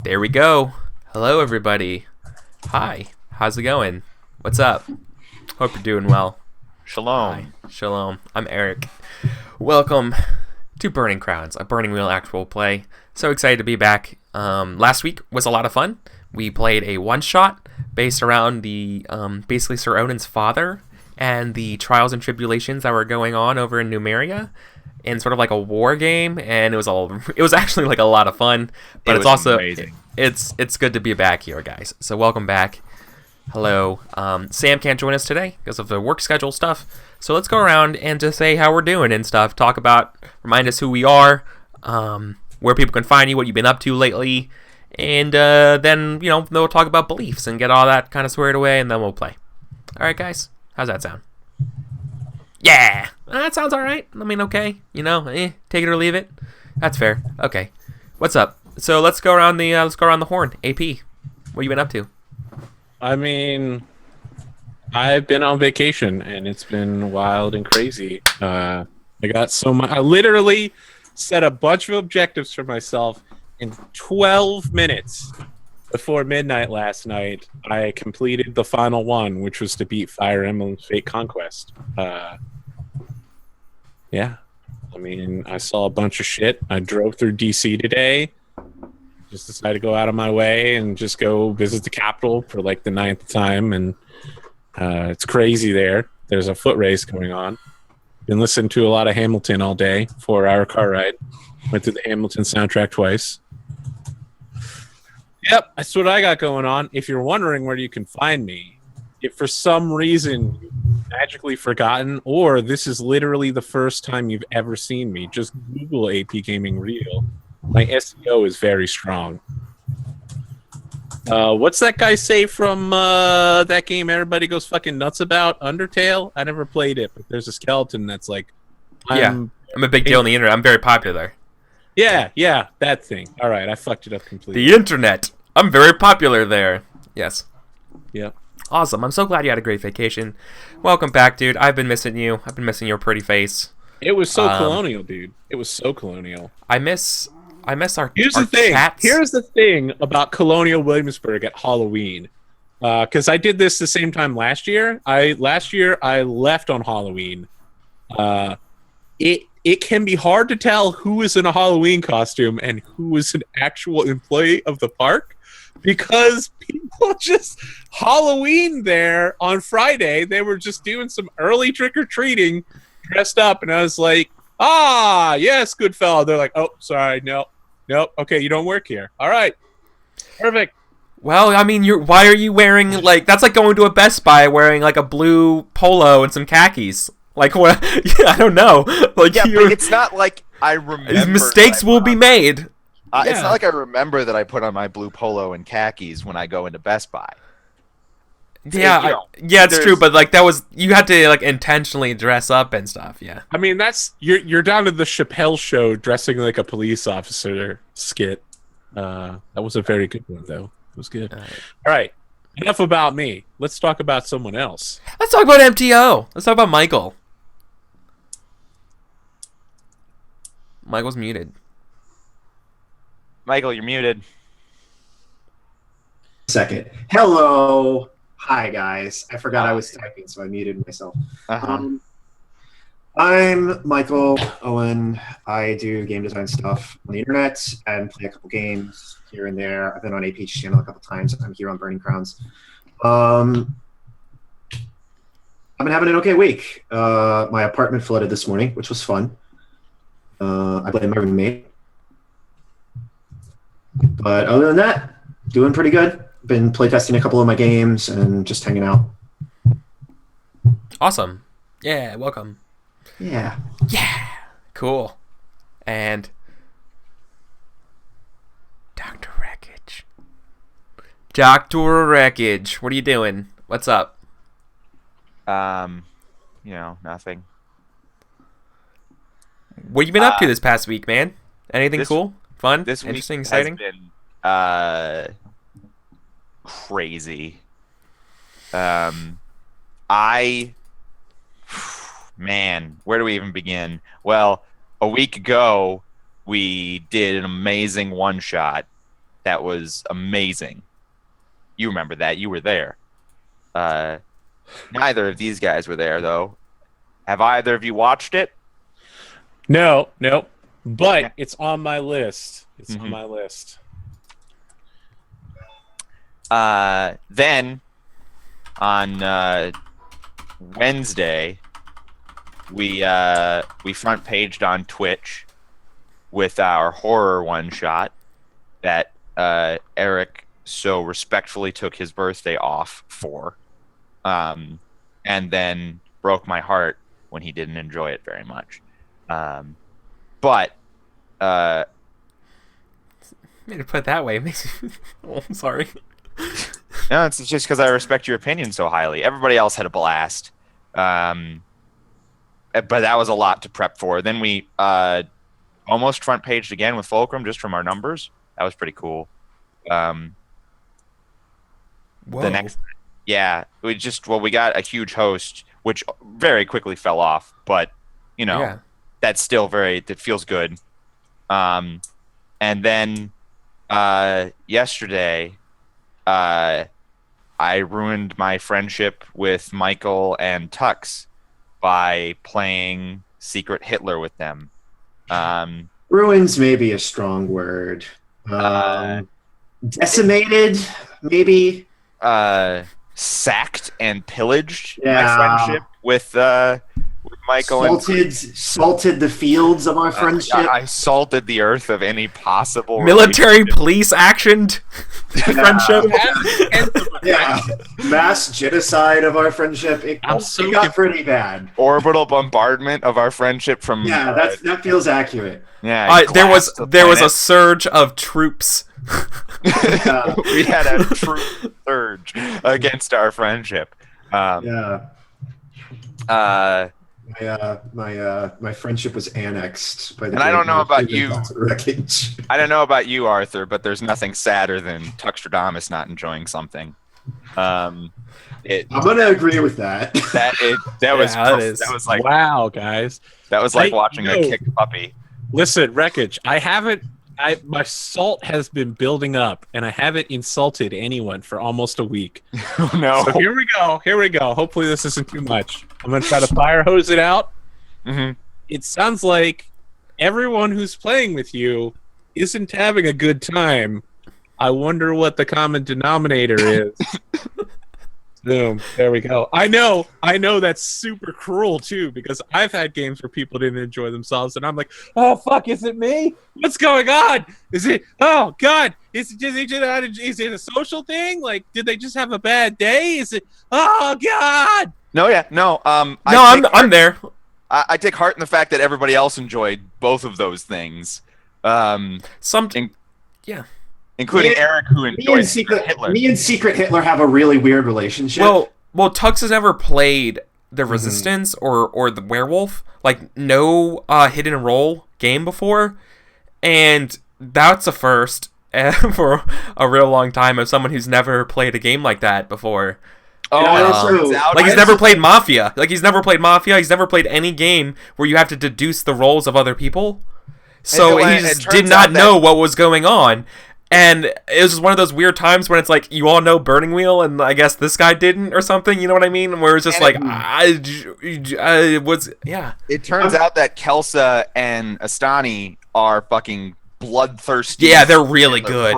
There we go. Hello, everybody. Hi. How's it going? What's up? Hope you're doing well. Shalom. Hi. Shalom. I'm Eric. Welcome to Burning Crowns, a Burning Wheel actual play. So excited to be back. Last week was a lot of fun. We played a one-shot based around the basically Sir Odin's father and the trials and tribulations that were going on over in Numeria, in sort of like a war game, and it was actually like a lot of fun, but it's also amazing. it's good to be back here, guys. So welcome back. Hello. Sam can't join us today because of the work schedule stuff, so let's go around and just say how we're doing and stuff, remind us who we are, where people can find you, what you've been up to lately, and then we'll talk about beliefs and get all that kind of squared away, and then we'll play. All right, guys, how's that sound? Yeah, that sounds all right. I mean, okay, take it or leave it. That's fair. Okay, what's up? So let's go around the horn. AP, what you been up to? I mean, I've been on vacation and it's been wild and crazy. I got so much. I literally set a bunch of objectives for myself in 12 minutes before midnight last night. I completed the final one, which was to beat Fire Emblem Fate Conquest. Yeah, I mean, I saw a bunch of shit. I drove through DC today. Just decided to go out of my way and just go visit the capital for like the 9th time, and it's crazy there. There's a foot race going on. Been listening to a lot of Hamilton all day. 4-hour car ride. Went through the Hamilton soundtrack twice. Yep, that's what I got going on. If you're wondering where you can find me, if for some reason you've magically forgotten, or this is literally the first time you've ever seen me, just Google AP Gaming Real. My SEO is very strong. What's that guy say from that game everybody goes fucking nuts about? Undertale? I never played it, but there's a skeleton that's like... I'm a big deal on the internet. I'm very popular. Yeah, that thing. All right, I fucked it up completely. The internet. I'm very popular there. Yes. Yep. Awesome. I'm so glad you had a great vacation. Welcome back, dude. I've been missing you. I've been missing your pretty face. It was so colonial, dude. It was so colonial. I miss our Here's our the thing. chats. Here's the thing about Colonial Williamsburg at Halloween. Because I did this the same time last year. Last year I left on Halloween. It can be hard to tell who is in a Halloween costume and who is an actual employee of the park, because people just Halloween there on Friday. They were just doing some early trick-or-treating dressed up, and I was like, yes, good fellow. They're like, oh, sorry, nope, okay, you don't work here. All right, perfect. Well, I mean, why are you wearing, like, that's like going to a Best Buy wearing like a blue polo and some khakis. Like, what? I don't know. Like, Yeah, but it's not like I remember. Mistakes will be made. It's not like I remember that I put on my blue polo and khakis when I go into Best Buy. Yeah, it's true, but like you had to like intentionally dress up and stuff. Yeah. I mean, you're down to the Chappelle Show dressing like a police officer skit. That was a very good one, though. It was good. All right. Enough about me. Let's talk about someone else. Let's talk about MTO. Let's talk about Michael. Michael's muted. Michael, you're muted. Second. Hello. Hi, guys. I forgot I was typing, so I muted myself. I'm Michael Owen. I do game design stuff on the internet and play a couple games here and there. I've been on AP's channel a couple times. I'm here on Burning Crowns. I've been having an okay week. My apartment flooded this morning, which was fun. I blame my roommate. But other than that, doing pretty good. Been playtesting a couple of my games and just hanging out. Awesome. Yeah, welcome. Yeah. Cool. And Dr. Wreckage. Dr. Wreckage, what are you doing? What's up? Nothing. What have you been up to this past week, man? Anything cool? Fun? This Interesting? week Exciting? has been crazy. Man, where do we even begin? Well, a week ago we did an amazing one shot that was amazing. You remember that. You were there. Neither of these guys were there, though. Have either of you watched it? No, but it's on my list. It's on my list. Then on Wednesday, we front paged on Twitch with our horror one shot that Eric so respectfully took his birthday off for, and then broke my heart when he didn't enjoy it very much. But Made it put it that way. It makes me... Oh, I'm sorry. no, it's just because I respect your opinion so highly. Everybody else had a blast. But that was a lot to prep for. Then we almost front paged again with Fulcrum just from our numbers. That was pretty cool. Whoa. The next, we got a huge host, which very quickly fell off. But that's still that feels good. And then yesterday, I ruined my friendship with Michael and Tux by playing Secret Hitler with them. Ruins may be a strong word. Decimated, maybe. Sacked and pillaged my friendship with Michael. Salted the fields of our friendship. I salted the earth of any possible military police actioned friendship. Yeah, mass genocide of our friendship. It got pretty bad. Orbital bombardment of our friendship from. Yeah, that feels accurate. Yeah, there was a surge of troops. We had a troop surge against our friendship. My friendship was annexed by the. And I don't know about you. Wreckage. I don't know about you, Arthur, but there's nothing sadder than Tuxtradamus not enjoying something. I'm gonna agree with that. That was like, wow, guys. That was like watching a kicked puppy. Listen, Wreckage, my salt has been building up, and I haven't insulted anyone for almost a week. Oh, no. So here we go. Hopefully this isn't too much. I'm going to try to fire hose it out. Mm-hmm. It sounds like everyone who's playing with you isn't having a good time. I wonder what the common denominator is. Boom. There we go. I know that's super cruel too, because I've had games where people didn't enjoy themselves, and I'm like, oh fuck, is it me? What's going on? Is it? Oh god, is it a social thing? Like, did they just have a bad day? Is it? Oh god. No. I'm there. I take heart in the fact that everybody else enjoyed both of those things. Including Eric, who enjoyed Hitler. Me and Secret Hitler have a really weird relationship. Well, Tux has never played the Resistance or the Werewolf, like no hidden role game before, and that's a first for a real long time of someone who's never played a game like that before. He's never played Mafia. He's never played any game where you have to deduce the roles of other people. So he just did not know what was going on. And it was just one of those weird times when it's like, you all know Burning Wheel, and I guess this guy didn't, or something, you know what I mean? Where it's just It turns out that Kelsa and Astani are fucking bloodthirsty. Yeah, they're really good.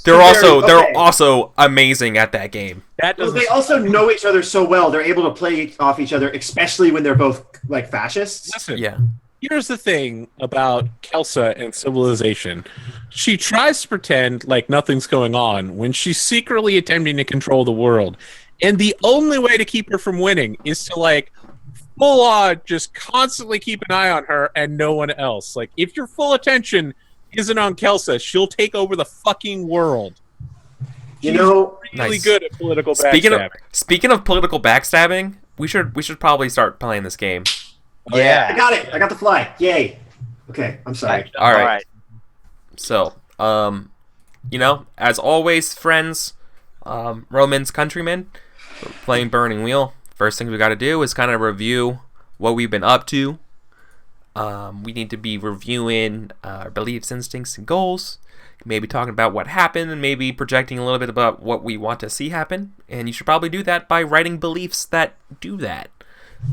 They're also amazing at that game. They also know each other so well, they're able to play off each other, especially when they're both, like, fascists. Listen, here's the thing about Kelsa and Civilization. She tries to pretend like nothing's going on when she's secretly attempting to control the world. And the only way to keep her from winning is to, like, full on just constantly keep an eye on her and no one else. Like, if your full attention isn't on Kelsa, she'll take over the fucking world. She's really good at political backstabbing. Speaking of political backstabbing, we should probably start playing this game. Yeah. I got it. I got the fly. Yay. Okay, I'm sorry. All right. So, as always, friends, Roman's countrymen, playing Burning Wheel. First thing we got to do is kind of review what we've been up to. We need to be reviewing our beliefs, instincts, and goals. maybe talking about what happened and maybe projecting a little bit about what we want to see happen. And you should probably do that by writing beliefs that do that,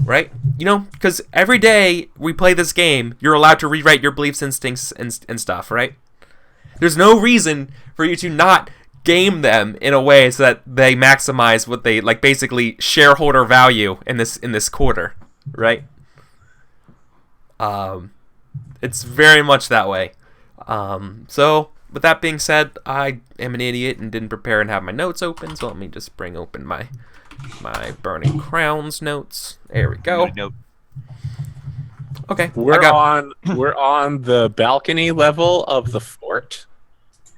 right? You know, because every day we play this game, you're allowed to rewrite your beliefs, instincts, and stuff, right? There's no reason for you to not game them in a way so that they maximize what they like, basically shareholder value in this quarter, right? It's very much that way. So with that being said, I am an idiot and didn't prepare and have my notes open, so let me just bring open my Burning Crowns notes. There we go. Okay, We're on the balcony level of the fort,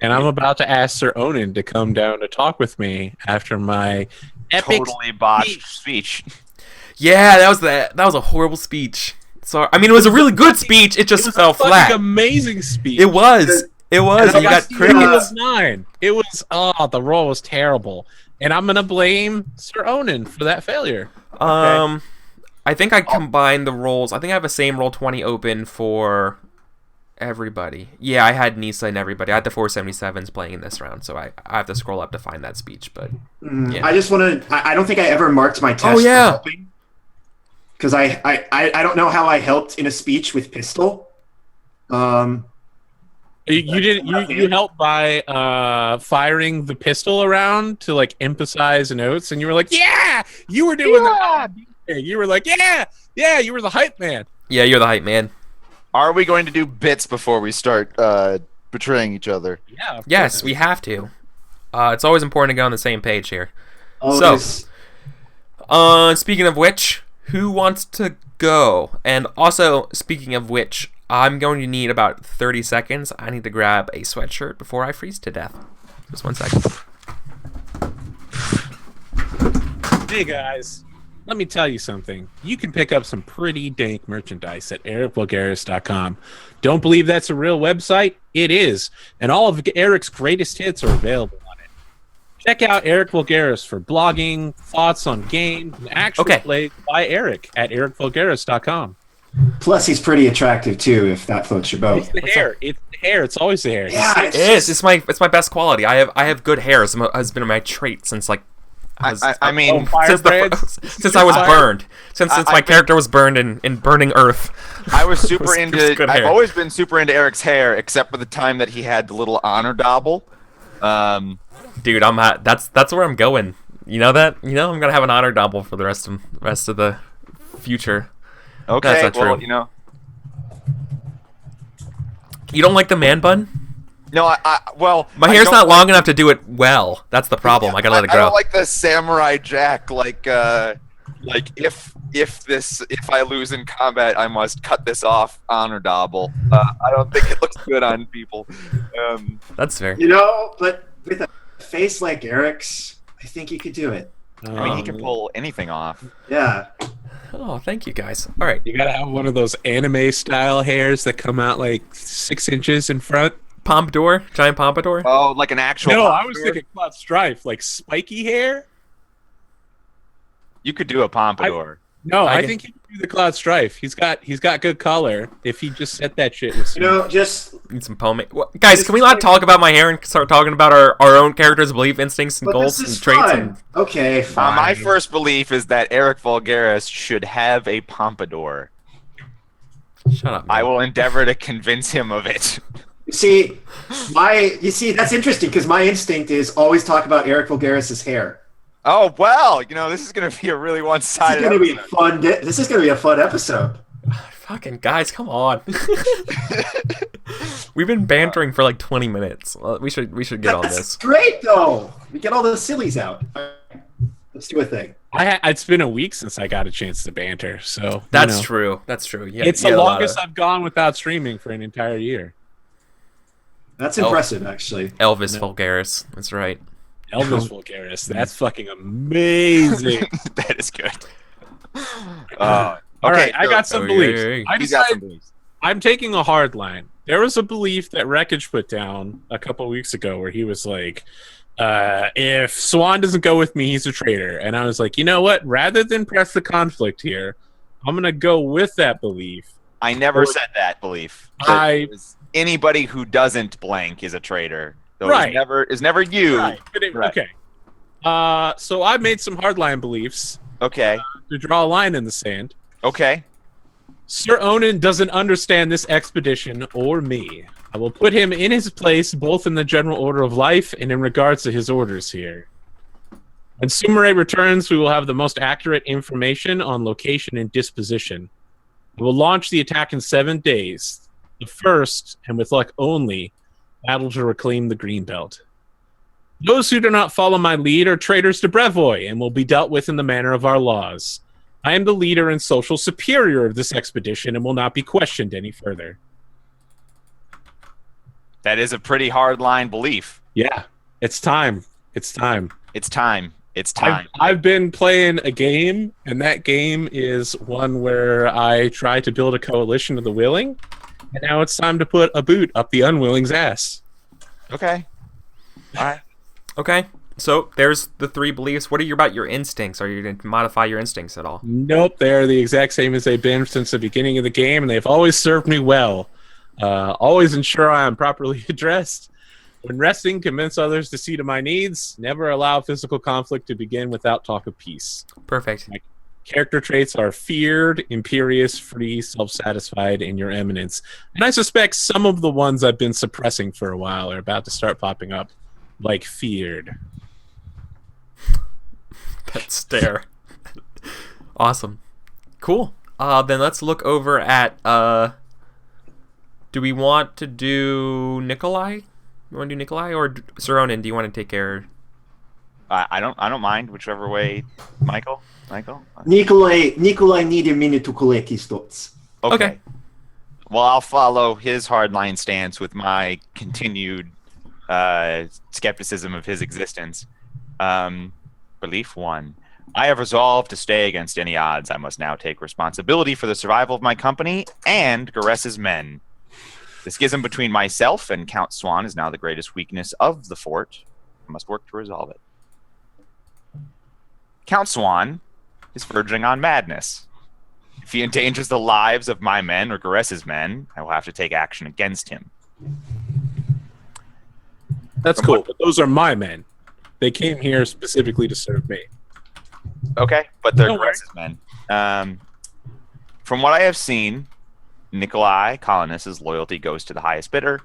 and I'm about to ask Sir Onan to come down to talk with me after my epic Totally botched speech. Yeah, that was a horrible speech. So I mean, it was a really good speech. It just fell flat. It was an amazing speech. It was. You got crickets. It was. The roll was terrible, and I'm gonna blame Sir Onan for that failure. Okay. I think I combined the rolls. I think I have the same roll 20 open for everybody. Yeah, I had Nisa and everybody. I had the 477s playing in this round, so I have to scroll up to find that speech. But yeah. I just want to. I don't think I ever marked my test. Oh yeah. Because I don't know how I helped in a speech with pistol. You helped by firing the pistol around to like emphasize notes, and you were like, "Yeah, you were doing that." You were like, "Yeah, you were the hype man." Yeah, you're the hype man. Are we going to do bits before we start betraying each other? Yeah. Yes, we have to. It's always important to get on the same page here. Always. So, speaking of which, who wants to go? And also, speaking of which, I'm going to need about 30 seconds. I need to grab a sweatshirt before I freeze to death. Just 1 second. Hey guys, let me tell you something. You can pick up some pretty dank merchandise at EricVulgaris.com. Don't believe that's a real website? It is. And all of Eric's greatest hits are available on it. Check out Eric Vulgaris for blogging, thoughts on games, and actual plays by Eric at EricVulgaris.com. Plus, he's pretty attractive too. If that floats your boat. It's the hair. It's the hair. It's always the hair. Yeah, it is. It's my best quality. I have good hair. It has been my trait since like. Since I was burned. Since my character was burned in Burning Earth. I was super into. I've always been super into Eric's hair, except for the time that he had the little honor dauble. Dude, that's where I'm going. You know that? You know I'm gonna have an honor double for the rest of the future. Okay, that's not well, true. You don't like the man bun? No, well, my hair's not long enough to do it well. That's the problem. I gotta let it grow. I don't like the Samurai Jack. Like if I lose in combat, I must cut this off honor double. I don't think it looks good on people. That's fair. But with a face like Eric's, I think you could do it. I mean, he can pull anything off. Yeah. Oh, thank you guys. All right. You gotta have one of those anime style hairs that come out like 6 inches in front. Pompadour? Giant pompadour? Oh, like an actual No, pompadour? I was thinking Cloud Strife, like spiky hair. You could do a pompadour. I think he could do the Cloud Strife. He's got good color. If he just set that shit with just need some pomade. Guys, can we not talk about my hair and start talking about our own characters' belief, instincts, and goals and traits? Okay, fine. My first belief is that Eric Vulgaris should have a pompadour. Shut up, man. I will endeavor to convince him of it. You see, that's interesting because my instinct is always talk about Eric Vulgaris' hair. Oh well, this is gonna be a really one-sided. This is gonna be a fun episode. Fucking guys, come on. We've been bantering for like 20 minutes. We should get on this. That's great though. We get all the sillies out. Let's do a thing. It's been a week since I got a chance to banter, so that's true. That's true. Yeah, it's the longest I've gone without streaming for an entire year. That's impressive, actually. Elvis Vulgaris. That's right. Elvis Vulgaris. That's fucking amazing. That is good. All right, I got some beliefs. I decided I'm taking a hard line. There was a belief that Wreckage put down a couple weeks ago where he was like, if Swan doesn't go with me, he's a traitor. And I was like, you know what? Rather than press the conflict here, I'm going to go with that belief. I never said that belief. anybody who doesn't blank is a traitor. So Right. It's never you. Right. Right. Okay. So I made some hardline beliefs Okay. to draw a line in the sand. Okay. Sir Onan doesn't understand this expedition or me. I will put him in his place both in the general order of life and in regards to his orders here. When Sumere returns, we will have the most accurate information on location and disposition. We will launch the attack in 7 days. The first, and with luck only, battle to reclaim the Greenbelt. Those who do not follow my lead are traitors to Brevoy and will be dealt with in the manner of our laws. I am the leader and social superior of this expedition and will not be questioned any further. That is a pretty hard line belief. Yeah, it's time. It's time. It's time. It's time. I've been playing a game, and that game is one where I try to build a coalition of the willing, and now it's time to put a boot up the unwilling's ass. Okay. All right. Okay. So there's the 3 beliefs. What are you about your instincts? Are you going to modify your instincts at all? Nope, they're the exact same as they've been since the beginning of the game, and they've always served me well. Always ensure I am properly addressed. When resting, convince others to see to my needs. Never allow physical conflict to begin without talk of peace. Perfect. Character traits are feared, imperious, free, self-satisfied, and your eminence. And I suspect some of the ones I've been suppressing for a while are about to start popping up, like feared. That stare. Awesome. Cool. Then let's look over at... do we want to do Nikolai? You want to do Nikolai or Sir Onan? Do you want to take care? I don't mind whichever way, Michael. Nikolai need a minute to collect his thoughts. Okay. Well, I'll follow his hardline stance with my continued skepticism of his existence. Belief 1. I have resolved to stay against any odds. I must now take responsibility for the survival of my company and Gares's men. The schism between myself and Count Swan is now the greatest weakness of the fort. I must work to resolve it. Count Swan is verging on madness. If he endangers the lives of my men or Gares's men, I will have to take action against him. That's cool, but those are my men. They came here specifically to serve me. Okay, but they're Don't worry. Gares's men. From what I have seen, Nikolai Colonist's loyalty goes to the highest bidder.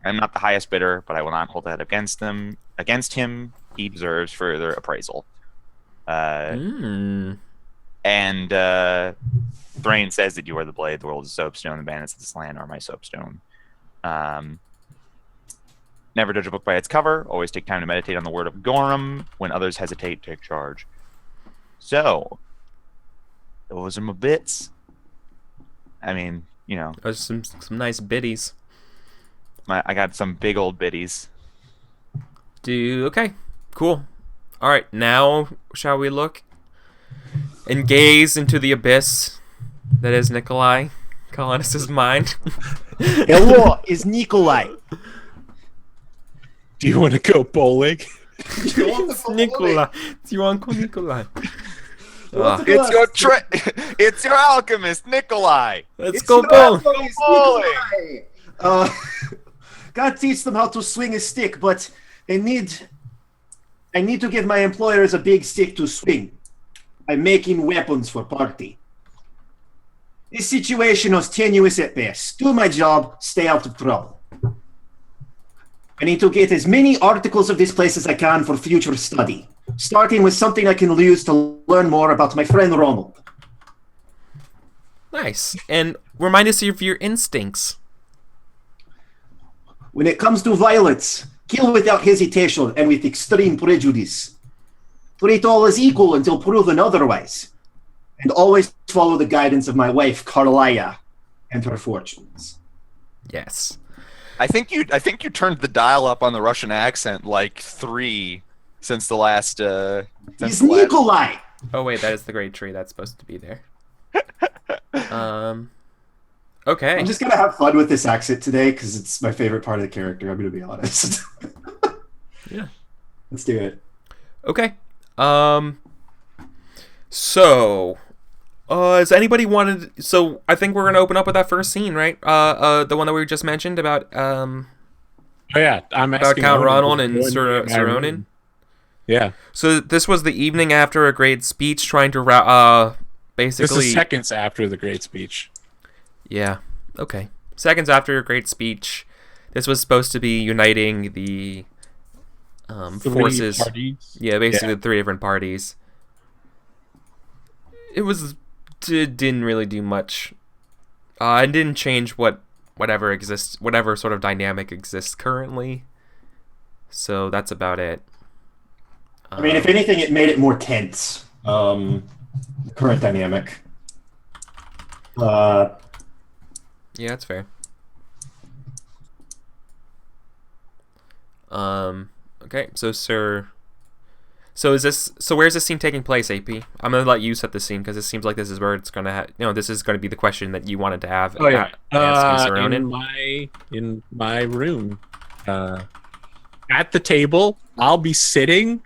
I'm not the highest bidder, but I will not hold that against him. He deserves further appraisal. And Thrain says that you are the blade, the world is soapstone, the bandits of this land are my soapstone. Never judge a book by its cover. Always take time to meditate on the word of Gorham. When others hesitate, take charge. So, those are my bits. I mean, you know. Those are some nice biddies. I got some big old biddies. Okay, cool. All right, now shall we look and gaze into the abyss that is Nikolai Colonist's mind? Hello, is Nikolai. Do you want to go bowling? It's Nikolai. Do you want to go Nikolai? It's your alchemist, Nikolai. Let's go bowling. Gotta teach them how to swing a stick, but I need to give my employers a big stick to swing. I'm making weapons for party. This situation is tenuous at best. Do my job, stay out of trouble. I need to get as many articles of this place as I can for future study, starting with something I can use to learn more about my friend Ronald. Nice. And remind us of your instincts. When it comes to violence, kill without hesitation and with extreme prejudice. Treat all as equal until proven otherwise. And always follow the guidance of my wife, Carlia, and her fortunes. Yes. I think you turned the dial up on the Russian accent like 3 since the last. It's Nikolai. Oh wait, that is the great tree that's supposed to be there. Okay. I'm just gonna have fun with this accent today because it's my favorite part of the character. I'm gonna be honest. Yeah. Let's do it. Okay. So Has anybody wanted? So I think we're gonna open up with that first scene, right? The one that we just mentioned about Oh yeah, I'm about asking Count Owen Ronald to and join me in my Saronin. room. Yeah, So this was the evening after a great speech, trying to basically. this is seconds after the great speech. Yeah. Okay. Seconds after a great speech, this was supposed to be uniting the Three forces. parties. Yeah, basically the three different parties. It didn't really do much. It didn't change whatever exists, whatever sort of dynamic exists currently. So that's about it. I mean, if anything, it made it more tense. The current dynamic. Yeah, that's fair. Okay, so where's this scene taking place, AP? I'm gonna let you set the scene because it seems like this is where it's gonna this is gonna be the question that you wanted to have. Oh yeah, asking Saronin. in my room, at the table. I'll be sitting,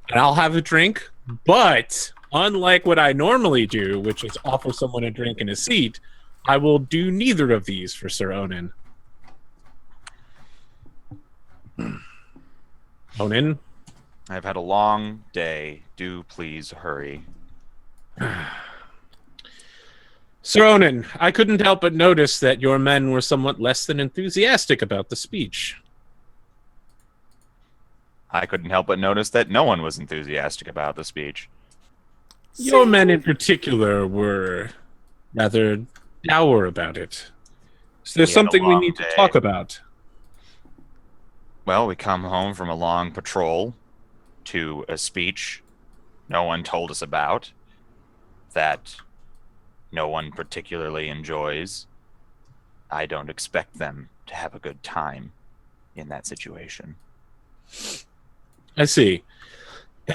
and I'll have a drink. But unlike what I normally do, which is offer someone a drink and a seat, I will do neither of these for Sir Onan. Onan? I've had a long day. Do please hurry. Sir Onan, I couldn't help but notice that your men were somewhat less than enthusiastic about the speech. I couldn't help but notice that no one was enthusiastic about the speech. Your men in particular were rather dour about it. Is there We had a something we long need to day. talk about? Well, we come home from a long patrol to a speech no one told us about, that no one particularly enjoys. I don't expect them to have a good time in that situation. I see.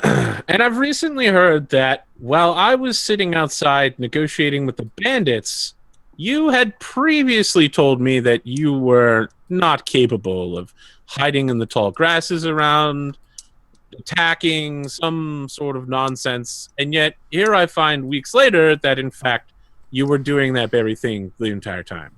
And I've recently heard that while I was sitting outside negotiating with the bandits, you had previously told me that you were not capable of hiding in the tall grasses around, attacking, some sort of nonsense. And yet here I find weeks later that in fact you were doing that very thing the entire time.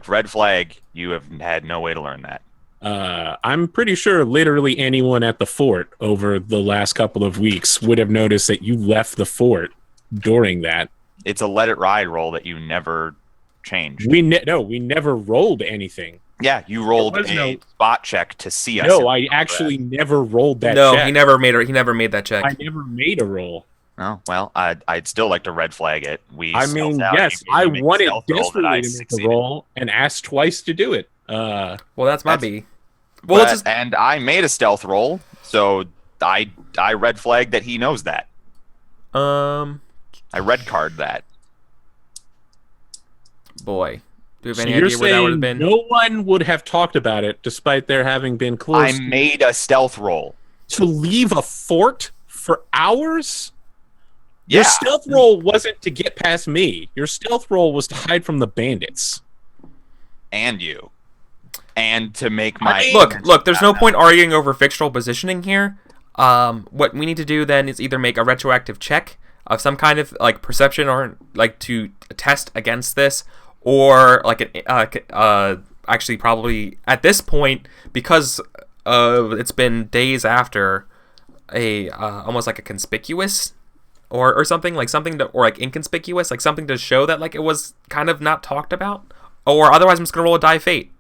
Red flag, you have had no way to learn that. I'm pretty sure literally anyone at the fort over the last couple of weeks would have noticed that you left the fort during that. It's a let it ride roll that you never changed. We never rolled anything. Yeah, you rolled There was a no- spot check to see us. No, I actually never rolled that No, check. he never made that check. I never made a roll. Oh, well, I'd still like to red flag it. I mean, yes, I wanted desperately to make a roll and asked twice to do it. Well, that's my That's- B. Well, let's just and I made a stealth roll, so I red flagged that he knows that. I red card that. boy. Do you have So any you're idea where that would have saying been? no one would have talked about it, despite there having been close I made a stealth roll. to leave a fort for hours? Yeah. Your stealth roll wasn't to get past me. Your stealth roll was to hide from the bandits. And you. And to make my Look, there's no point arguing over fictional positioning here. What we need to do then is either make a retroactive check of some kind of like perception or like to test against this, or like an actually probably at this point, because it's been days after a almost like a conspicuous or something like something to, or like inconspicuous, like something to show that like it was kind of not talked about, or otherwise I'm just gonna roll a die fate.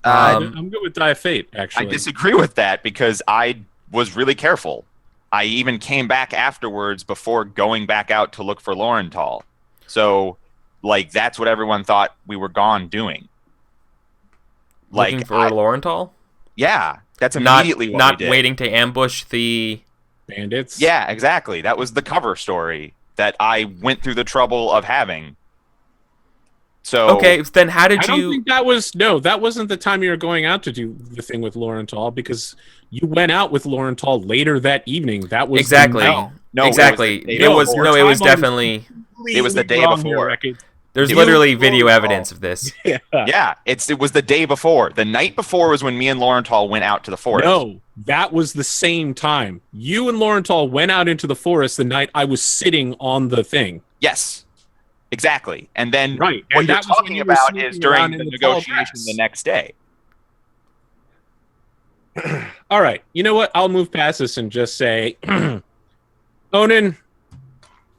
I'm good with Die of Fate, I actually. disagree with that because I was really careful. I even came back afterwards before going back out to look for Laurenthal. So, like, that's what everyone thought we were gone doing. Looking for Laurenthal? Yeah, that's immediately what we not did. waiting to ambush the Bandits? Yeah, exactly. That was the cover story that I went through the trouble of having. So Okay, then how did I don't you think that was... No, that wasn't the time you were going out to do the thing with Laurenthal, because you went out with Laurenthal later that evening. That was... exactly? No, exactly. it was the day It was before. definitely It was the day wrong before. Here, Ricky. There's It literally was video Lorenthal. evidence of this. Yeah, it was the day before. The night before was when me and Lorenthal went out to the forest. No, that was the same time. You and Lorenthal went out into the forest the night I was sitting on the thing. Yes, exactly. And then Right, what and you're that was when talking you were about sneaking is during around the in the tall negotiation grass. the next day. All right, you know what? I'll move past this and just say, Onan,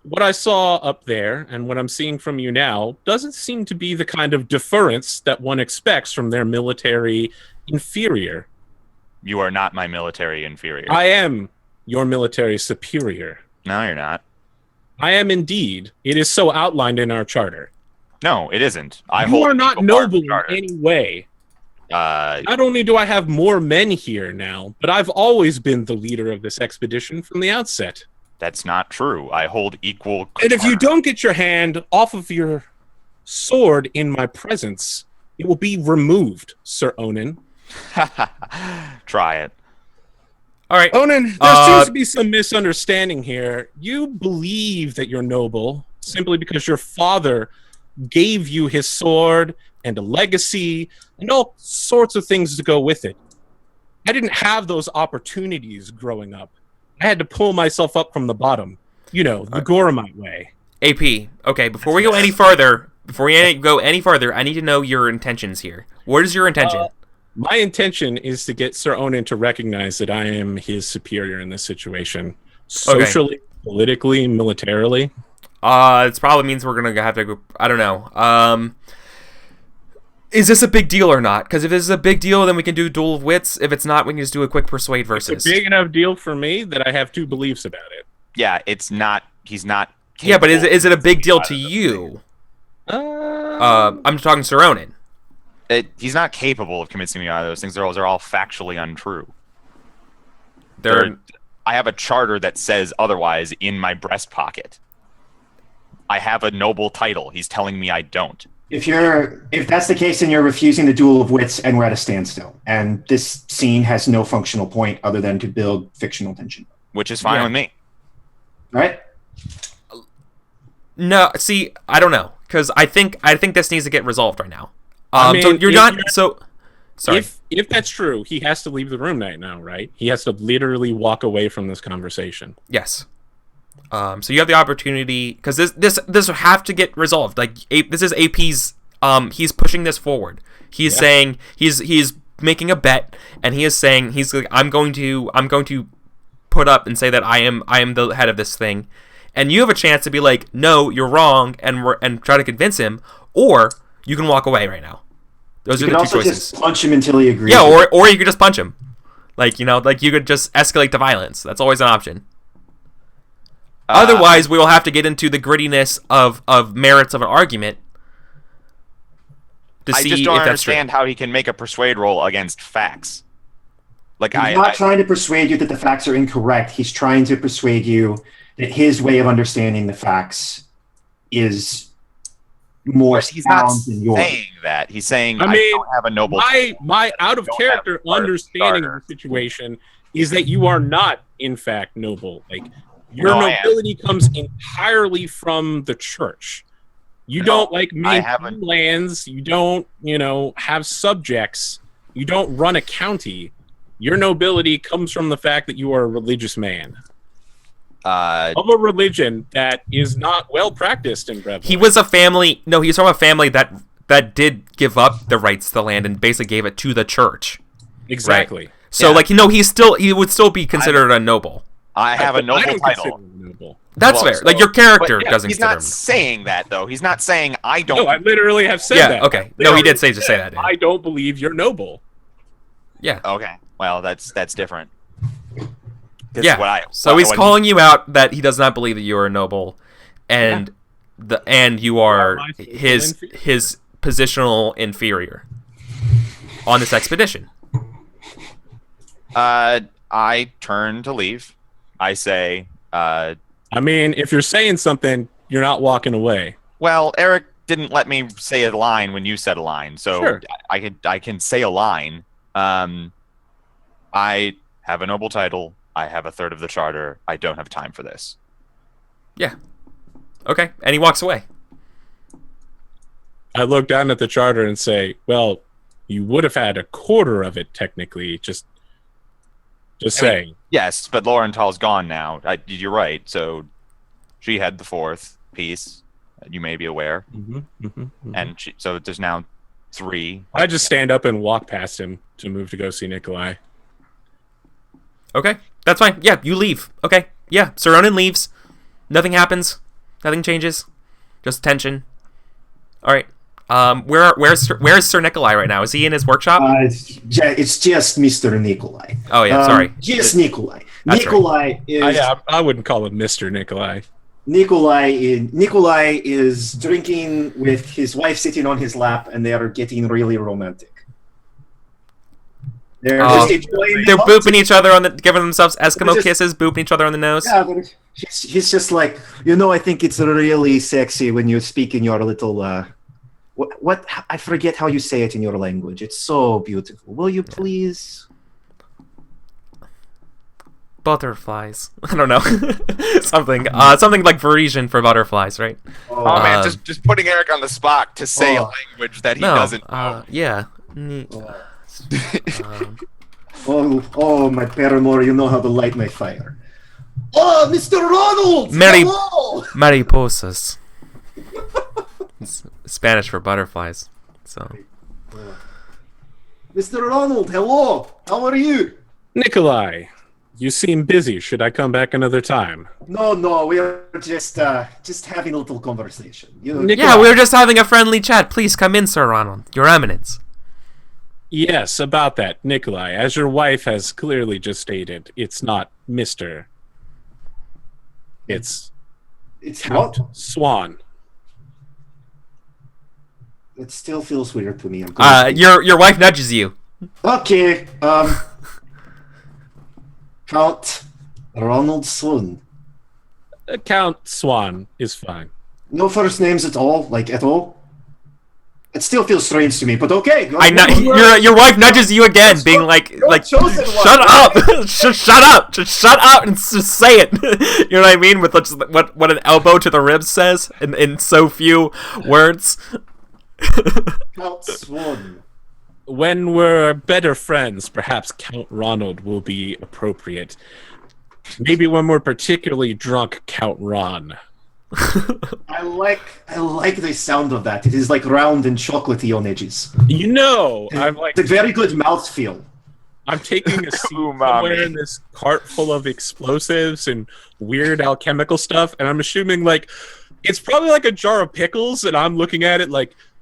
what I saw up there and what I'm seeing from you now doesn't seem to be the kind of deference that one expects from their military inferior. You are not my military inferior. I am your military superior. No, you're not. I am indeed. It is so outlined in our charter. No, it isn't. I You hold are not equal part of the noble in charter. any way. Uh, Not only do I have more men here now, but I've always been the leader of this expedition from the outset. that's not true. I hold equal. And if you don't get your hand off of your sword in my presence, it will be removed, Sir Onan. Try it. All right. Onan, there seems to be some misunderstanding here. You believe that you're noble simply because your father gave you his sword and a legacy and all sorts of things to go with it. I didn't have those opportunities growing up. I had to pull myself up from the bottom. You know, the Goramite way. AP. Okay, before we go any further, I need to know your intentions here. What is your intention? My intention is to get Sir Onan to recognize that I am his superior in this situation. Socially, politically, militarily. It probably means we're gonna have to go. I don't know. Is this a big deal or not? Because if this is a big deal, then we can do duel of wits. If it's not, we can just do a quick persuade versus. It's a big enough deal for me that I have two beliefs about it. Yeah, it's not. He's not. Yeah, but is capable it a big of deal being to out of the you? Uh, I'm talking Sir Onan. He's not capable of convincing me of those things. Those are all factually untrue. They're I have a charter that says otherwise in my breast pocket. I have a noble title. He's telling me I don't. If that's the case, then you're refusing the duel of wits, and we're at a standstill. And this scene has no functional point other than to build fictional tension. Which is fine with me. All right? no. See, I don't know because I think this needs to get resolved right now. I mean, so you're if not. you're- So sorry. if that's true, he has to leave the room right now, right? He has to literally walk away from this conversation. Yes. So you have the opportunity because this will have to get resolved. Like this is AP's. He's pushing this forward. He's saying he's making a bet, and he is saying he's like I'm going to put up and say that I am the head of this thing, and you have a chance to be like no, you're wrong, and try to convince him, or you can walk away right now. Those You are can the two also choices. just punch him until he agrees. Yeah, or you could just punch him. Like you could just escalate to violence. That's always an option. Otherwise, we will have to get into the grittiness of merits of an argument to I see just if don't that's true. understand how he can make a persuade roll against facts. Like He's not trying to persuade you that the facts are incorrect. He's trying to persuade you that his way of understanding the facts is more he's not sound than yours. saying that. He's saying I I, mean, don't have a noble. My out of don't character have part of the understanding of charter. the situation is that you are not, in fact, noble. Like your No, I am. nobility comes entirely from the church. You No, don't like I haven't. maintain lands. You don't, have subjects. You don't run a county. Your nobility comes from the fact that you are a religious man of a religion that is not well practiced in Breville. He was a family. No, he's from a family that did give up the rights to the land and basically gave it to the church. exactly. So, Yeah. he would still be considered a noble. I have a I noble don't title. consider him noble. That's Well, fair. Like your But character yeah, doesn't he's consider not him. saying that though. He's not saying I don't. No, I literally have said Yeah. that. Okay. No, he did say just say that. Dude. I don't believe you're noble. Yeah. Okay. Well, that's different. 'Cause Yeah. So he's calling you out that he does not believe that you are a noble, and you are my social his positional inferior on this expedition. I turn to leave. I say, I mean, if you're saying something, you're not walking away. well, Eric didn't let me say a line when you said a line, so Sure. I can say a line. I have a noble title. I have a third of the charter. I don't have time for this. Yeah. Okay. And he walks away. I look down at the charter and say, well, you would have had a quarter of it, technically. Just saying. Yes, but Laurental's gone now. You're right. So she had the fourth piece, you may be aware. And so there's now 3. I just stand up and walk past him to move to go see Nikolai. Okay, that's fine. Yeah, you leave. Okay, yeah, Sir Ronan leaves. Nothing happens. Nothing changes. Just tension. All right. Where's Sir Nikolai right now? Is he in his workshop? It's just Mr. Nikolai. Oh yeah, sorry. Just Nikolai. That's Nikolai is. I wouldn't call him Mr. Nikolai. Nikolai is drinking with his wife sitting on his lap, and they are getting really romantic. They're just enjoying. They're booping each other giving themselves Eskimo kisses, booping each other on the nose. Yeah, but he's just like, I think it's really sexy when you speak in your little. What I forget how you say it in your language. It's so beautiful. Will you please? Butterflies. I don't know. something like Parisian for butterflies, right? Oh man, just putting Eric on the spot to say a language that he doesn't know. Yeah. My paramour, you know how to light my fire. Oh, Mr. Ronald! Hello! Mariposas. It's Spanish for butterflies. So. Mr. Ronald, hello! How are you? Nikolai, you seem busy. Should I come back another time? No, we are just having a little conversation. Yeah, we were just having a friendly chat. Please come in, Sir Ronald. Your Eminence. Yes, about that, Nikolai. As your wife has clearly just stated, it's not Mr. It's Count Swan. It still feels weird to me. Your wife nudges you. Okay, Count Ronald Swan. Count Swan is fine. No first names at all, at all? It still feels strange to me, but okay. Your wife nudges you again, being like, shut up, shut up, just shut up and just say it. You know what I mean? With what an elbow to the ribs says in so few words. Count Swan. When we're better friends, perhaps Count Ronald will be appropriate. Maybe when we're particularly drunk, Count Ron. I like the sound of that. It is round and chocolatey on edges. It's a very good mouthfeel. I'm taking a seat somewhere in this cart full of explosives and weird alchemical stuff, and I'm assuming it's probably a jar of pickles, and I'm looking at it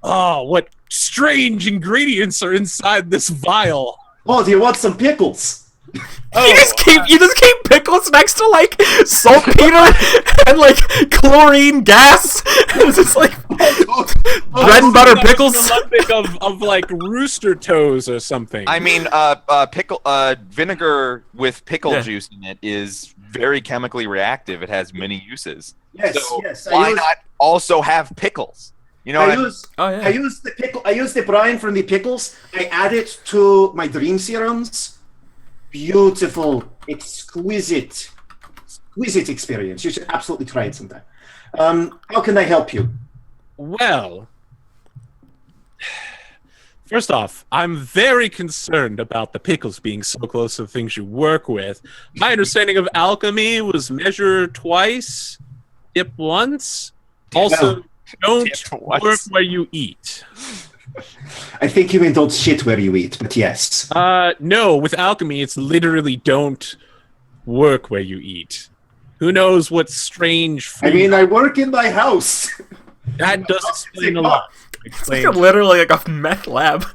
what strange ingredients are inside this vial. Oh, do you want some pickles? You just keep pickles next to saltpeter and chlorine gas. It's just bread and butter pickles. of rooster toes or something. I mean, vinegar with pickle juice in it is very chemically reactive. It has many uses. Yes. Why not also have pickles? You know, I use the pickle. I use the brine from the pickles. I add it to my dream serums. Beautiful, exquisite experience. You should absolutely try it sometime. How can I help you? Well, first off, I'm very concerned about the pickles being so close to the things you work with. My understanding of alchemy was measure twice, dip once. Also, don't work where you eat. I think you mean don't shit where you eat, but yes. No, with alchemy, it's literally don't work where you eat. Who knows what strange food... I mean, I work in my house. That does explain a lot. It's literally a meth lab.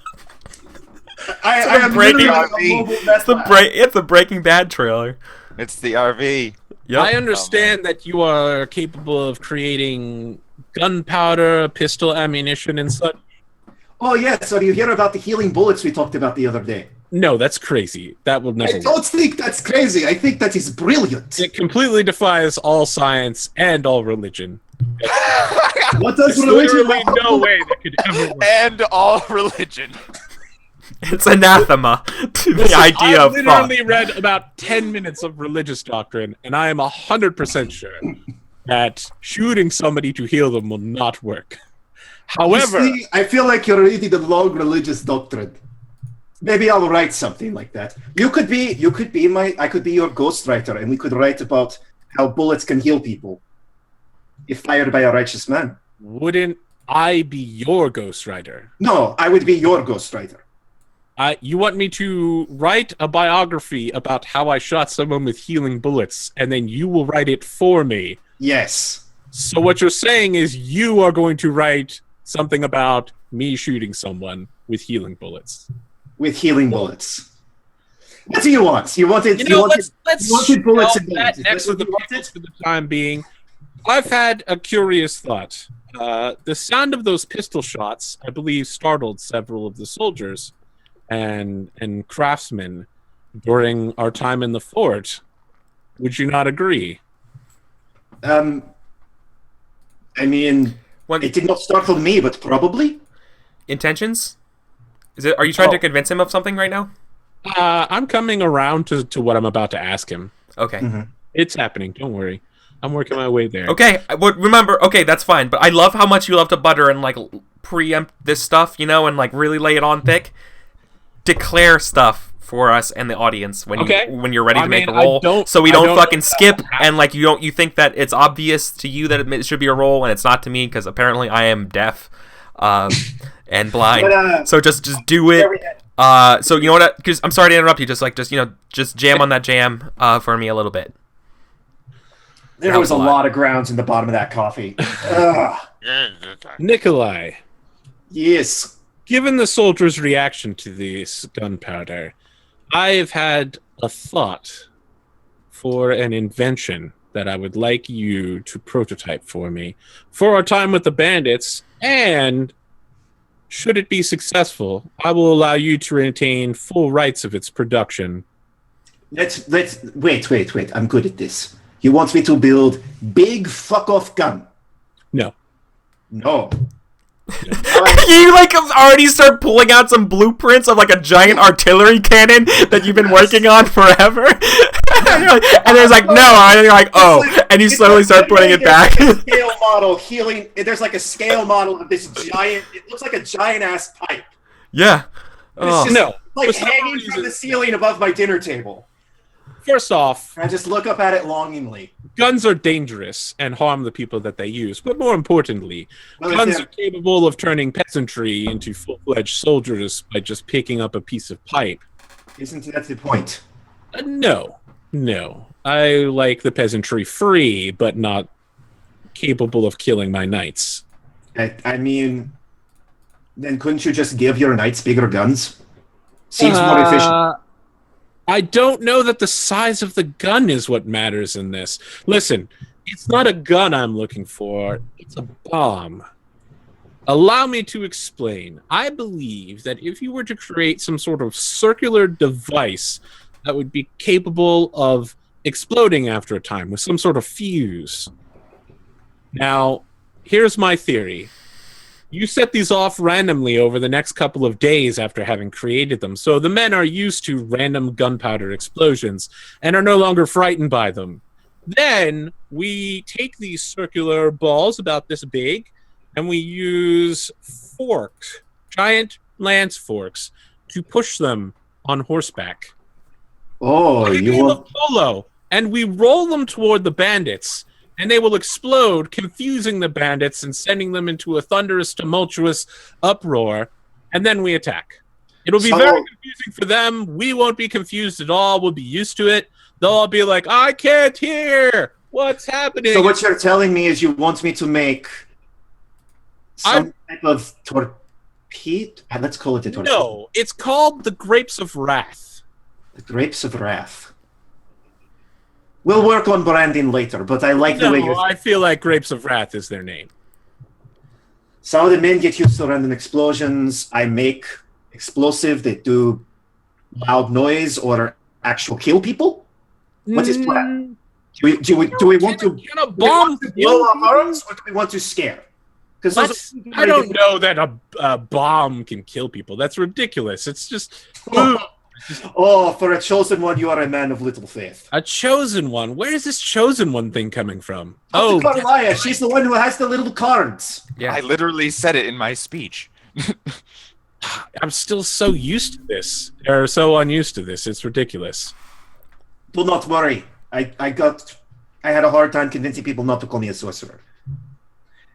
I am literally a mobile meth lab. It's the Breaking Bad trailer. It's the RV. Yep. I understand that you are capable of creating gunpowder, pistol ammunition, and such. Oh, yeah, so do you hear about the healing bullets we talked about the other day? No, that's crazy. That will never I don't think that's crazy. I think that is brilliant. It completely defies all science and all religion. What does There's religion literally no way that could ever work. And all religion. It's anathema to the idea of thought. I literally read about 10 minutes of religious doctrine, and I am 100% sure that shooting somebody to heal them will not work. However, You see, I feel like you're reading the long religious doctrine. Maybe I'll write something like that. I could be your ghostwriter, and we could write about how bullets can heal people if fired by a righteous man. wouldn't I be your ghostwriter? No, I would be your ghostwriter. You want me to write a biography about how I shot someone with healing bullets, and then you will write it for me. Yes. So what you're saying is you are going to write something about me shooting someone with healing bullets. With healing bullets. What do you want? You wanted let's bullets shelve and that bullets. next to the pickles for the time being. I've had a curious thought. The sound of those pistol shots, I believe, startled several of the soldiers and craftsmen during our time in the fort. Would you not agree? I mean, it did not startle me, but probably. Intentions? Are you trying to convince him of something right now? I'm coming around to what I'm about to ask him. Okay. Mm-hmm. It's happening. Don't worry. I'm working my way there. Okay, but remember, okay, that's fine. But I love how much you love to butter and like preempt this stuff, you know, and like really lay it on thick. Declare stuff for us and the audience when you're ready to make a roll, so we don't fucking skip and like you think that it's obvious to you that it should be a roll and it's not to me because apparently I am deaf and blind. But, so just do it. So you know what? Because I'm sorry to interrupt you. Just jam on that jam for me a little bit. There was a lot of grounds in the bottom of that coffee. Nikolai. Yes. Given the soldiers' reaction to this gunpowder, I've had a thought for an invention that I would like you to prototype for me for our time with the bandits, and should it be successful, I will allow you to retain full rights of its production. Let's wait. I'm good at this. You want me to build big fuck-off gun? No. No. You like already start pulling out some blueprints of like a giant artillery cannon that you've been working on forever. And there's like no, and you're like and you slowly start putting it back. Scale model healing. There's like a scale model of this giant. It looks like a giant ass pipe. Yeah. It's just No. like hanging from the ceiling above my dinner table. First off, I just look up at it longingly. guns are dangerous and harm the people that they use, but more importantly, guns are capable of turning peasantry into full-fledged soldiers by just picking up a piece of pipe. Isn't that the point? No. I like the peasantry free, but not capable of killing my knights. I mean, then couldn't you just give your knights bigger guns? Seems more efficient. I don't know that the size of the gun is what matters in this. Listen, it's not a gun I'm looking for. It's a bomb. Allow me to explain. I believe that if you were to create some sort of circular device that would be capable of exploding after a time with some sort of fuse. Now, here's my theory. You set these off randomly over the next couple of days after having created them, so the men are used to random gunpowder explosions and are no longer frightened by them. Then we take these circular balls about this big, and we use forks, giant lance forks, to push them on horseback. Oh, you want polo, and we roll them toward the bandits. And they will explode, confusing the bandits and sending them into a thunderous, tumultuous uproar. And then we attack. It'll be very confusing for them. We won't be confused at all. We'll be used to it. They'll all be like, I can't hear. What's happening? So what you're telling me is you want me to make some type of torpedo? Let's call it a torpedo. No, it's called the Grapes of Wrath. The Grapes of Wrath. We'll work on branding later, but I like the way you're... I feel like Grapes of Wrath is their name. Some of the men get used to random explosions. I make explosive that do loud noise or actual kill people. What is plan? Do we want to blow up arms, or do we want to scare? Because I don't know that a bomb can kill people. That's ridiculous. It's just... Oh, for a chosen one, you are a man of little faith. A chosen one. Where is this chosen one thing coming from? Oh, Oh, Carlia, she's the one who has the little cards. Yeah. I literally said it in my speech. I'm still so used to this, or so unused to this. It's ridiculous. Do not worry. I had a hard time convincing people not to call me a sorcerer.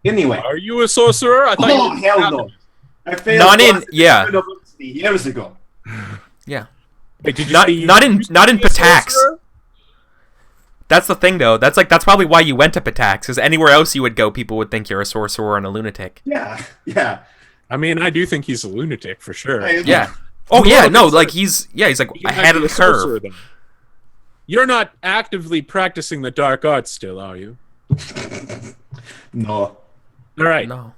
Anyway. Are you a sorcerer? I thought Oh, you hell no. I failed Not in- classes yeah. university years ago. Yeah. Wait, did you Not say you not in used to not in be a Patax. sorcerer? That's the thing, though. That's probably why you went to Patax. Because anywhere else you would go, people would think you're a sorcerer and a lunatic. Yeah, yeah. I mean, I do think he's a lunatic for sure. Yeah. Oh Well, yeah. okay, No, so- like he's like You might ahead be of a the sorcerer, curve. then. You're not actively practicing the dark arts still, are you? No. All right. No.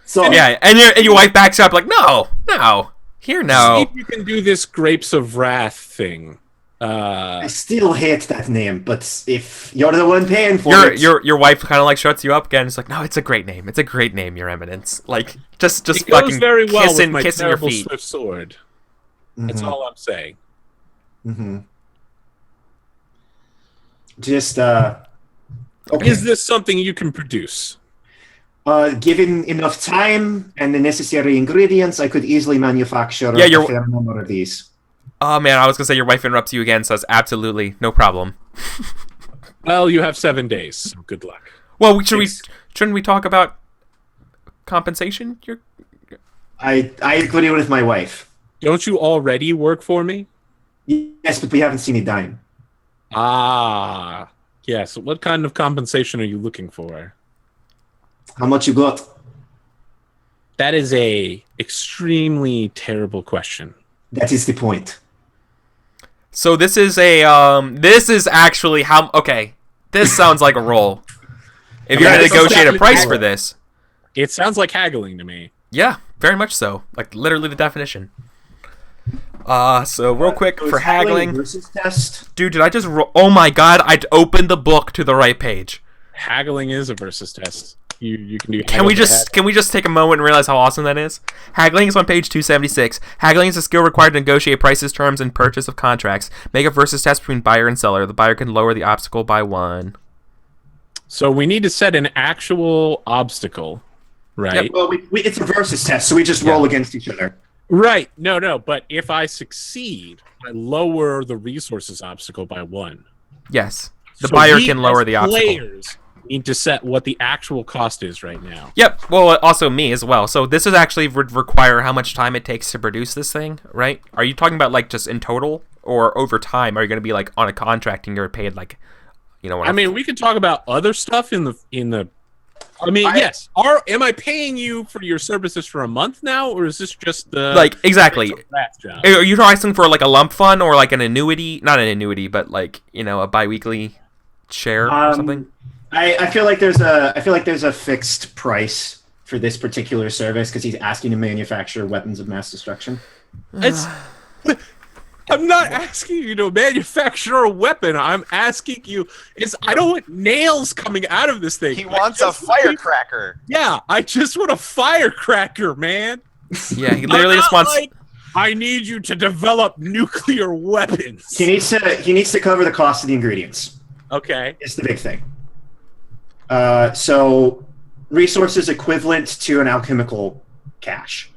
So Yeah, and your wife backs up like, no, here See no. if you can do this Grapes of Wrath thing. I still hate that name, but if you're the one paying for it, Your wife kind of like shuts you up again. It's like, no, it's a great name. It's a great name, Your Eminence. Like just It fucking goes very well kissing with my your terrible feet. swift sword. That's all I'm saying. Mm-hmm. Just okay. Is this something you can produce? Given enough time and the necessary ingredients, I could easily manufacture Yeah, a fair number of these. Oh man, I was gonna say your wife interrupts you again. Says absolutely no problem. Well, you have 7 days. So good luck. Well, shouldn't we talk about compensation? I agree with my wife. Don't you already work for me? Yes, but we haven't seen a dime. Ah, yes. What kind of compensation are you looking for? How much you got? That is a extremely terrible question. That is the point. So this is this is actually how. Okay, this sounds like a roll. If you're Yeah, gonna this negotiate a sounds price like- for this, It sounds like haggling to me. yeah, very much so. Like literally the definition. So real quick So for it's haggling haggling, versus test. dude. Did I just? Oh my god! I opened the book to the right page. Haggling is a versus test. You can do. Can we just take a moment and realize how awesome that is? Haggling is on page 276. Haggling is a skill required to negotiate prices, terms, and purchase of contracts. Make a versus test between buyer and seller. The buyer can lower the obstacle by 1. So we need to set an actual obstacle, right? Yep. Well, it's a versus test, so we just roll against each other. Right. No. But if I succeed, I lower the resources obstacle by 1. Yes, the So buyer we, can lower as the obstacle. Players need to set what the actual cost is right now. Yep. Well, also me as well. So this is actually would require how much time it takes to produce this thing, right? Are you talking about like just in total or over time? Are you going to be like on a contract and you're paid like, you know? I mean, we could talk about other stuff in the. I mean, yes. Am I paying you for your services for a month now, or is this just the like exactly? rat job? Are you asking for like a lump fund or like an annuity? Not an annuity, but like a biweekly share or something. I feel like there's a fixed price for this particular service because he's asking to manufacture weapons of mass destruction. It's. I'm not asking you to manufacture a weapon. I'm asking you. I don't want nails coming out of this thing. He wants a firecracker. Yeah, I just want a firecracker, man. Yeah, he literally just wants. Like, I need you to develop nuclear weapons. He needs to cover the cost of the ingredients. Okay. It's the big thing. So resources equivalent to an alchemical cache.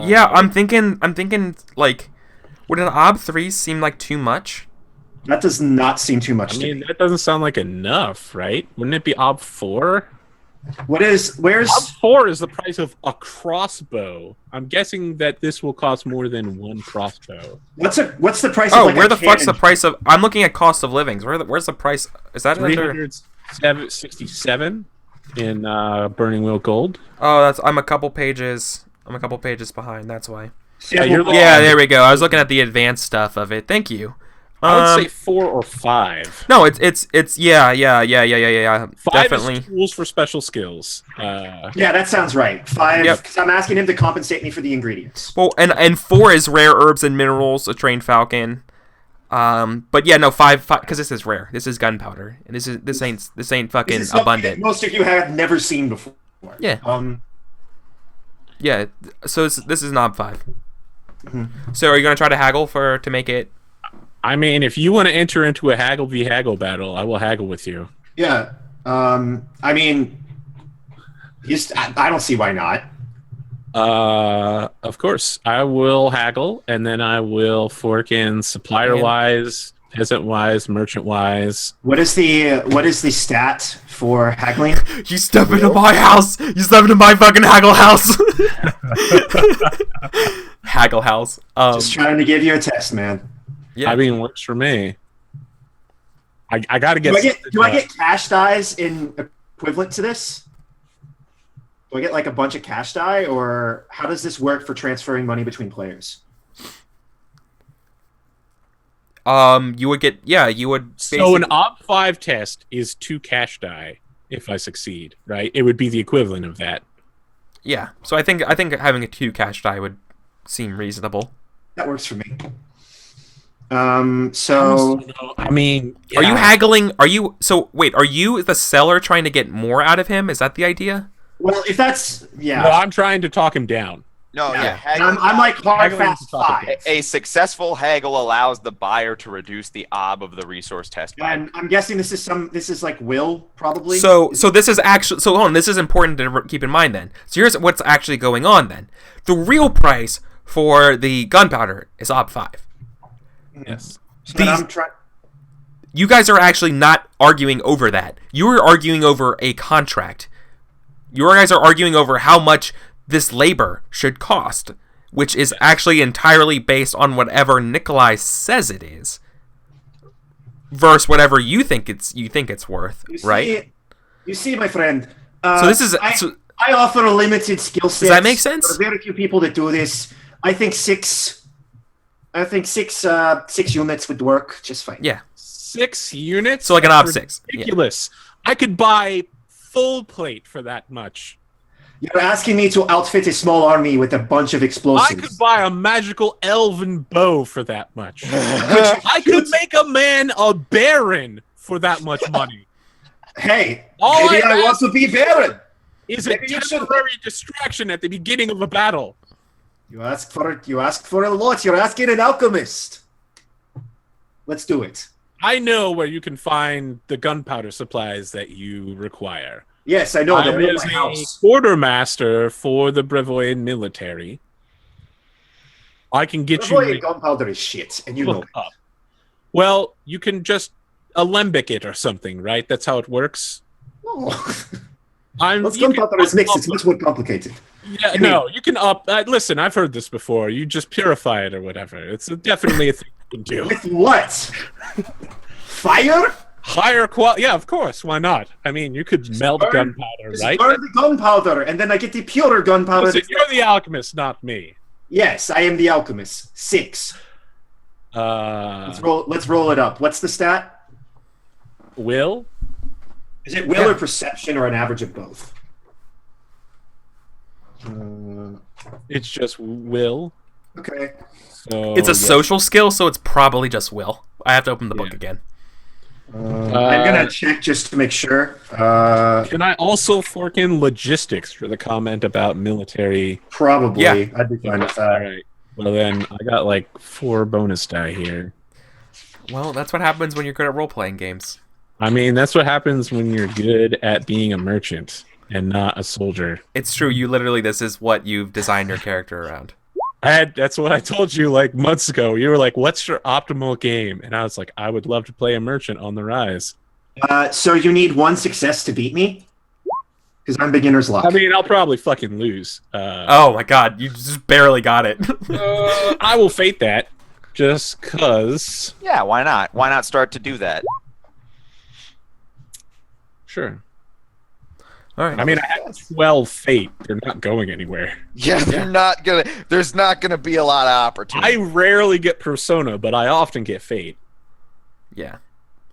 Yeah, I'm thinking like, would an ob 3 seem like too much? That does not seem too much I to mean, me. that doesn't sound like enough, right? Wouldn't it be Ob 4? Where's Ob 4 is the price of a crossbow. I'm guessing that this will cost more than one crossbow. what's the price Oh, of like where a the fuck's the cannon? price of? I'm looking at cost of livings. Where's the price? Is that under? 367 in Burning Wheel Gold. Oh, I'm a couple pages behind. That's why. Yeah, you're looking- Yeah, there we go. I was looking at the advanced stuff of it. Thank you. I would say 4 or 5. No, it's yeah. 5 Definitely. is tools for special skills. Yeah, that sounds right. 5. Yep. Because I'm asking him to compensate me for the ingredients. Well, and 4 is rare herbs and minerals, a trained falcon. But yeah, no 5 because this is rare. This is gunpowder, and this ain't fucking This is something abundant. that most of you have never seen before. Yeah. Yeah. So this is knob 5. So are you going to try to haggle to make it? I mean, if you want to enter into a haggle v haggle battle, I will haggle with you. Yeah. I mean, I don't see why not. Of course, I will haggle, and then I will fork in supplier-wise, peasant-wise, merchant-wise. What is the stat for haggling? You step into my house. You step into my fucking haggle house. Haggle house. Just trying to give you a test, man. Yeah. I mean, works for me. I gotta get. Do I get cash dies in equivalent to this? Do I get like a bunch of cash die, or how does this work for transferring money between players? You would get, you would. So an Op 5 test is 2 cash die if I succeed, right? It would be the equivalent of that. Yeah. So I think having a 2 cash die would seem reasonable. That works for me. So I mean, are you haggling? Are you the seller trying to get more out of him? Is that the idea? Well, if that's No, I'm trying to talk him down. No, yeah. And I'm like hard fast 5. A successful haggle allows the buyer to reduce the ob of the resource test. And I'm guessing this is like will probably. So this is actually hold on. This is important to keep in mind then. So here's what's actually going on then. The real price for the gunpowder is Op 5. Yes. You guys are actually not arguing over that. You are arguing over a contract. You guys are arguing over how much this labor should cost, which is actually entirely based on whatever Nikolai says it is, versus whatever you think it's worth, right? You see, my friend. So this is. I offer a limited skill set. Does that make sense? There are very few people that do this. I think six units would work just fine. Yeah. 6 units? So like an Op 6. Ridiculous. Yeah. I could buy full plate for that much. You're asking me to outfit a small army with a bunch of explosives. I could buy a magical elven bow for that much. I could make a man a baron for that much money. Hey, maybe I want to be baron. Is a temporary distraction at the beginning of a battle. You ask for a lot. You're asking an alchemist. Let's do it. I know where you can find the gunpowder supplies that you require. Yes, I know. I'm a quartermaster for the Brevoyan military. I can get Brevoyan gunpowder is shit, and you know it. Well, you can just alembic it or something, right? That's how it works. Oh. Gunpowder is mixed. It's much more complicated. Yeah, you can listen, I've heard this before. You just purify it or whatever. It's definitely a thing you can do. With what? Fire? Higher quality. Yeah, of course. Why not? I mean, you could melt gunpowder, right? Burn the gunpowder, and then I get the pure gunpowder. Listen, you're the alchemist, not me. Yes, I am the alchemist. 6. Let's roll it up. What's the stat? Will? Is it will or perception or an average of both? It's just will. Okay. So it's a social skill, so it's probably just will. I have to open the book again. I'm gonna check just to make sure. Can I also fork in logistics for the comment about military? Probably. Yeah. I'd be fine with that. All right. Well, then I got like 4 bonus die here. Well, that's what happens when you're good at role-playing games. I mean, that's what happens when you're good at being a merchant and not a soldier. It's true. You literally, this is what you've designed your character around. That's what I told you like months ago. You were like, what's your optimal game? And I was like, I would love to play a merchant on the rise. So you need 1 success to beat me? Because I'm beginner's luck. I mean, I'll probably fucking lose. Oh my god, you just barely got it. I will fate that. Just cause. Yeah, why not? Why not start to do that? Sure. All right. I mean, I have 12 fate. They're not going anywhere. Yeah, there's not gonna be a lot of opportunity. I rarely get persona, but I often get fate. Yeah.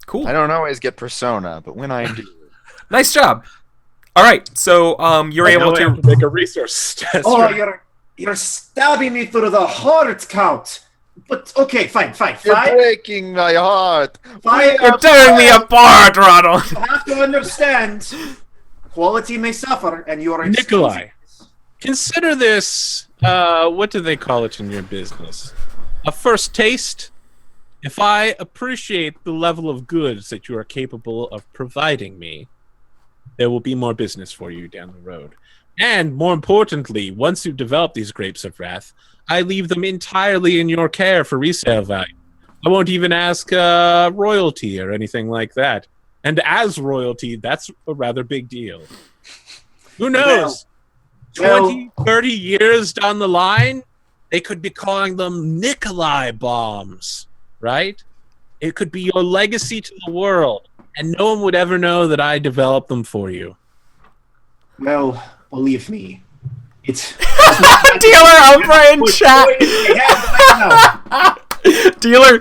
Cool. I don't always get persona, but when I do. Nice job. All right, so you're able to make a resource test. Oh, right? you're stabbing me through the heart, Count. But okay, fine. You're breaking my heart. You're tearing me apart, Ronald. You have to understand, quality may suffer, and you are Nikolai, consider this What do they call it in your business? A first taste? If I appreciate the level of goods that you are capable of providing me, there will be more business for you down the road. And more importantly, once you develop these grapes of wrath, I leave them entirely in your care for resale value. I won't even ask royalty or anything like that. And as royalty, that's a rather big deal. Who knows? 20, 30 years down the line, they could be calling them Nikolai bombs, right? It could be your legacy to the world, and no one would ever know that I developed them for you. Well, believe me, it's Dealer Umbra in chat. Dealer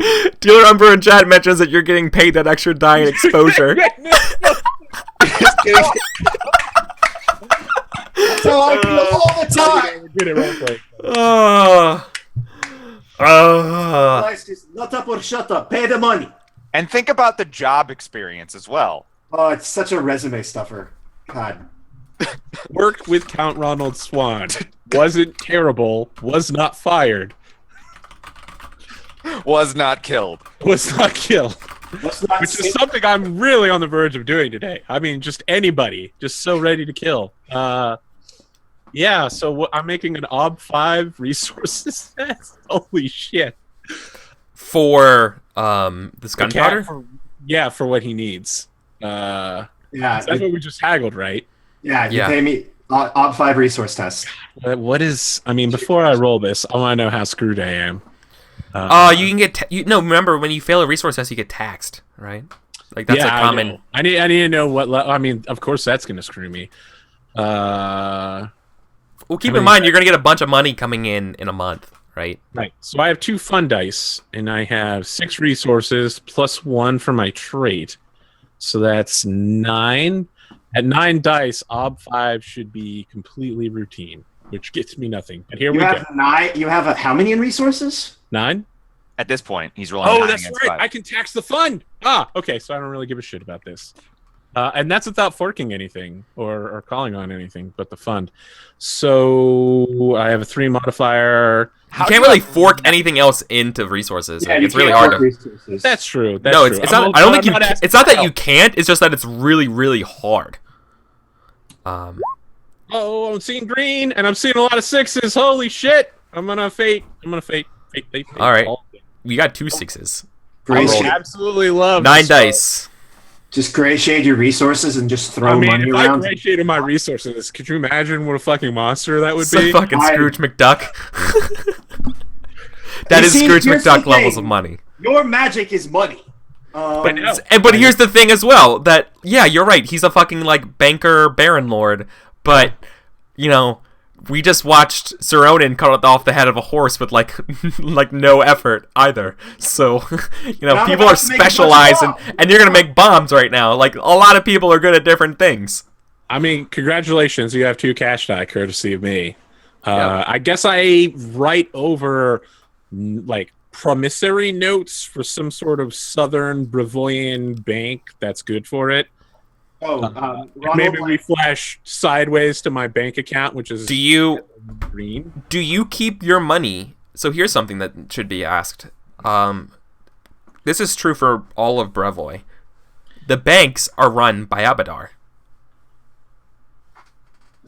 Umbra in chat mentions that you're getting paid that extra die and exposure. So I feel all the time. Get it real quick. Guys, just nut up or shut up. Pay the money. And think about the job experience as well. Oh, it's such a resume stuffer. God. Worked with Count Ronald Swan. Wasn't terrible. Was not fired. Was not killed. Was not killed. Not Which is something I'm really on the verge of doing today. I mean, just anybody. Just so ready to kill. Yeah, so I'm making an OB5 resources test. Holy shit. For this gunpowder? Yeah, for what he needs. Yeah, that's what we just haggled, right? Yeah, you pay me OB5 resource test. What is... I mean, before I roll this, I want to know how screwed I am. You can get... no, remember, when you fail a resource test, you get taxed, right? Like, that's a common... I need to know what... I mean, of course, that's going to screw me. Well, keep in mind, you're going to get a bunch of money coming in a month, right? Right. So I have 2 fun dice, and I have 6 resources plus 1 for my trait. So that's 9. At 9 dice, OB5 should be completely routine, which gets me nothing. But here we go. You have how many in resources? 9? At this point, he's rolling. Oh, 9 that's against right. 5. I can tax the fund. Okay. So I don't really give a shit about this. And that's without forking anything or calling on anything but the fund. So I have a 3 modifier. You can't really fork anything else into resources. Yeah, like, it's really hard to. Resources. That's true. That's no, true. it's not. I don't think you. It's not that you can't. It's just that it's really, really hard. Oh, I'm seeing green, and I'm seeing a lot of 6s. Holy shit! I'm gonna fate. Fate. All right, we got 2 6s. I absolutely love 9 dice. Just gray shade your resources and just throw money if around. I gray shaded my resources, could you imagine what a fucking monster that would It's be? a fucking Scrooge McDuck. That is Scrooge McDuck levels of money. Your magic is money. But here's the thing as well, that yeah, you're right. He's a fucking like banker baron lord, but you know, we just watched Sir Onan cut off the head of a horse with like no effort either. So you know, people are specialized, and you're gonna make bombs right now. Like a lot of people are good at different things. I mean, congratulations, you have 2 cash die courtesy of me. I guess I write over like promissory notes for some sort of southern Brevoyan bank that's good for it. Maybe we flash sideways to my bank account, which is green. Do you keep your money? So here's something that should be asked. This is true for all of Brevoy. The banks are run by Abadar.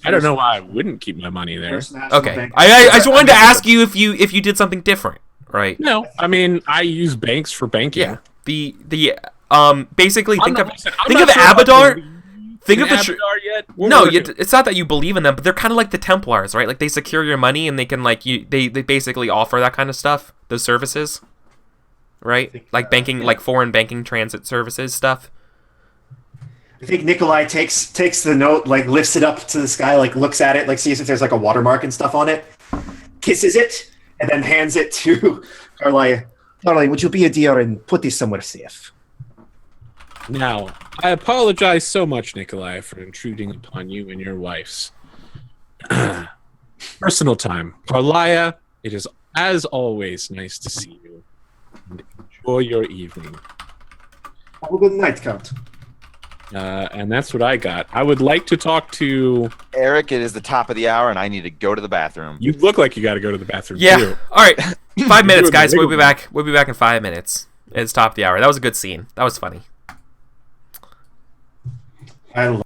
I don't know why I wouldn't keep my money there. Okay, I just wanted to ask you if you did something different, right? No, I mean I use banks for banking. Yeah. Basically think of Abadar. Think of the no, it's not that you believe in them, but they're kind of like the Templars, right? Like they secure your money and they can they basically offer that kind of stuff, those services, right? Like banking, like foreign banking transit services stuff. I think Nikolai takes the note, like lifts it up to the sky, like looks at it, like sees if there's like a watermark and stuff on it, kisses it, and then hands it to Carly. Carly, would you be a dear and put this somewhere safe? Now, I apologize so much, Nikolai, for intruding upon you and your wife's personal time. Carlia, it is, as always, nice to see you. And enjoy your evening. Have a good night, Count. And that's what I got. I would like to talk to Eric, it is the top of the hour, and I need to go to the bathroom. You look like you got to go to the bathroom Yeah. too. All right. 5 minutes, doing the guys. We'll be wiggle. back. We'll be back in 5 minutes. It's top of the hour. That was a good scene. That was funny. I